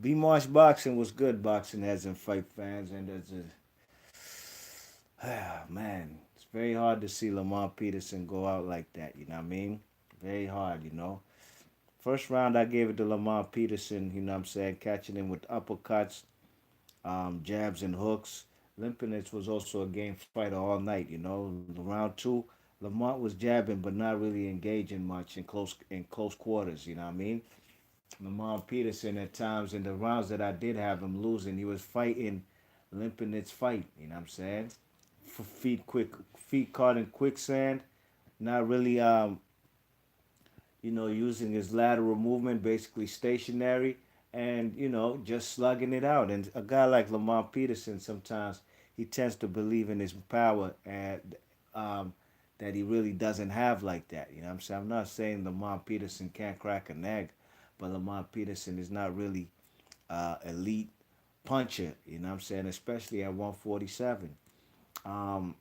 B Marsh boxing was good boxing as in fight fans, and there's a man, it's very hard to see Lamont Peterson go out like that. You know what I mean? Very hard. First round I gave it to Lamont Peterson. You know what I'm saying? Catching him with uppercuts, jabs and hooks. Lipenets was also a game fighter all night. Round two, Lamont was jabbing but not really engaging much in close quarters. You know what I mean? Lamont Peterson at times in the rounds that I did have him losing, he was fighting Lipenets fight. You know what I'm saying? Feet caught in quicksand, not really using his lateral movement, basically stationary, and just slugging it out. And a guy like Lamont Peterson, sometimes he tends to believe in his power and um, that he really doesn't have like that. You know what I'm saying? I'm not saying Lamont Peterson can't crack an egg, but Lamont Peterson is not really elite puncher. You know what I'm saying? Especially at 147. Um,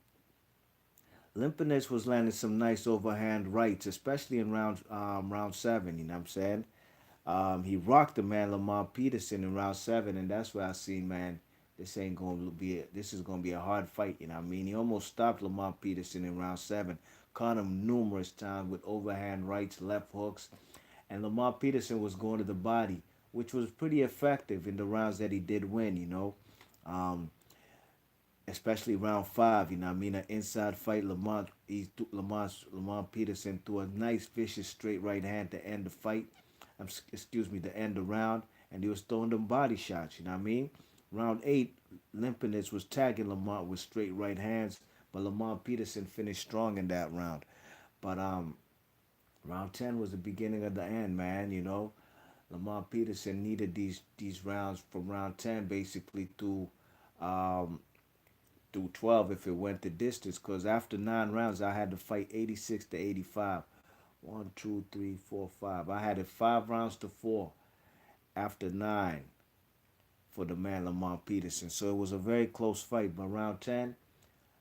Limpinets was landing some nice overhand rights, especially in round seven. You know what I'm saying? He rocked the man Lamont Peterson in round seven, and that's where I see, man, this is gonna be a hard fight. You know what I mean? He almost stopped Lamont Peterson in round seven, caught him numerous times with overhand rights, left hooks, and Lamont Peterson was going to the body, which was pretty effective in the rounds that he did win. Um, Especially round five. You know what I mean? An inside fight, Lamont Peterson threw a nice vicious straight right hand to end the fight. Excuse me, to end the round, and he was throwing them body shots. You know what I mean? Round eight, Limpinets was tagging Lamont with straight right hands, but Lamont Peterson finished strong in that round. But round 10 was the beginning of the end, man. Lamont Peterson needed these rounds from round 10 basically um, through 12 if it went the distance. Because after 9 rounds, I had to fight 86 to 85. One, two, three, four, five. I had it 5 rounds to four after nine for the man Lamont Peterson. So it was a very close fight. But round 10,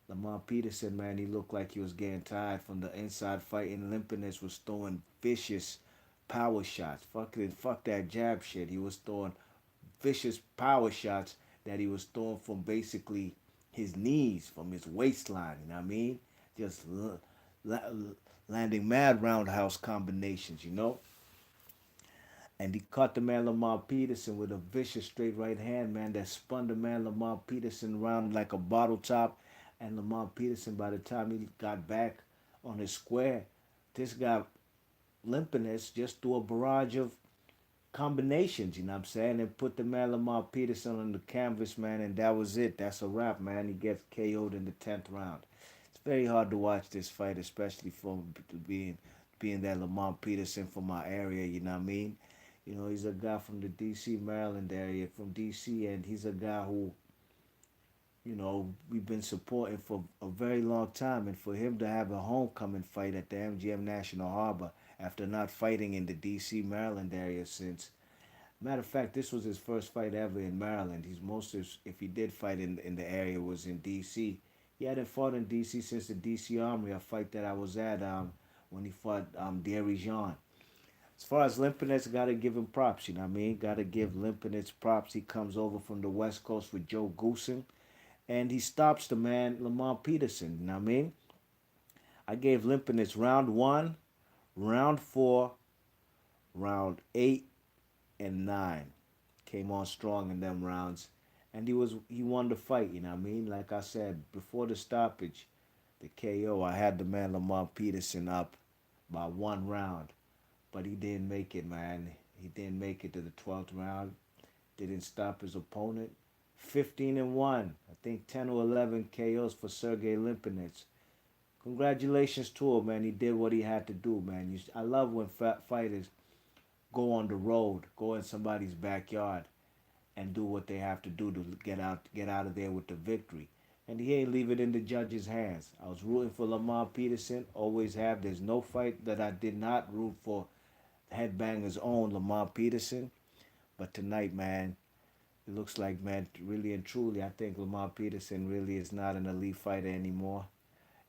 Lamont Peterson, man, he looked like he was getting tired from the inside fight. And Limpiness was throwing vicious power shots. Fuck that jab shit. He was throwing vicious power shots that he was throwing from basically his knees, from his waistline. You know what I mean? Just landing mad roundhouse combinations. And he caught the man Lamont Peterson with a vicious straight right hand, man, that spun the man Lamont Peterson around like a bottle top. And Lamont Peterson, by the time he got back on his square, this guy Limpiness just threw a barrage of combinations, you know what I'm saying? And put the man Lamar Peterson on the canvas, man, and that was it. That's a wrap, man. He gets KO'd in the 10th round. It's very hard to watch this fight, especially for being that Lamar Peterson from my area, you know what I mean? He's a guy from the D.C., Maryland area, from D.C., and he's a guy who, we've been supporting for a very long time. And for him to have a homecoming fight at the MGM National Harbor after not fighting in the D.C., Maryland area since. Matter of fact, this was his first fight ever in Maryland. He's most of, if he did fight in the area, was in D.C. He hadn't fought in D.C. since the D.C. Armory, a fight that I was at when he fought Derry Jean. As far as Limpinets, gotta give him props. You know what I mean? Gotta give Limpinets props. He comes over from the West Coast with Joe Goosen, and he stops the man Lamont Peterson. You know what I mean? I gave Limpinets round one, round four, round eight, and nine. Came on strong in them rounds, and he won the fight. You know what I mean? Like I said before the stoppage, the KO, I had the man Lamont Peterson up by 1 round, but he didn't make it, man. He didn't make it to the 12th round. Didn't stop his opponent. 15-1. I think 10 or 11 KOs for Sergey Limpinets. Congratulations to him, man. He did what he had to do, man. I love when fighters go on the road, go in somebody's backyard, and do what they have to do to get out of there with the victory. And he ain't leave it in the judge's hands. I was rooting for Lamont Peterson, always have. There's no fight that I did not root for Headbanger's own Lamont Peterson. But tonight, man, it looks like, man, really and truly, I think Lamont Peterson really is not an elite fighter anymore.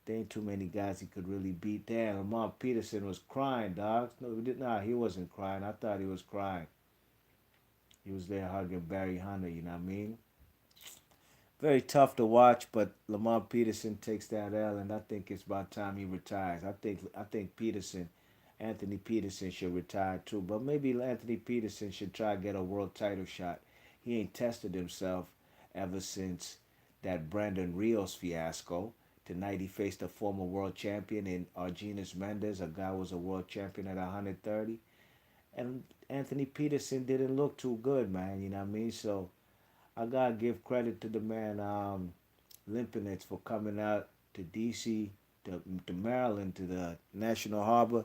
There ain't too many guys he could really beat. Damn, Lamont Peterson was crying, dog. No, he wasn't crying. I thought he was crying. He was there hugging Barry Hunter, you know what I mean? Very tough to watch, but Lamont Peterson takes that L, and I think it's about time he retires. I think Peterson, Anthony Peterson should retire too, but maybe Anthony Peterson should try to get a world title shot. He ain't tested himself ever since that Brandon Rios fiasco. Tonight he faced a former world champion in Argenis Mendes, a guy who was a world champion at 130, and Anthony Peterson didn't look too good, man. You know what I mean? So I gotta give credit to the man Lipenets for coming out to DC, to Maryland, to the National Harbor,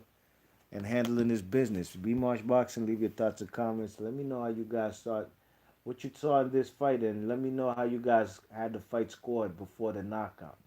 and handling his business. Be Marsh Boxing. Leave your thoughts and comments. Let me know how you guys thought, what you saw in this fight, and let me know how you guys had the fight scored before the knockout.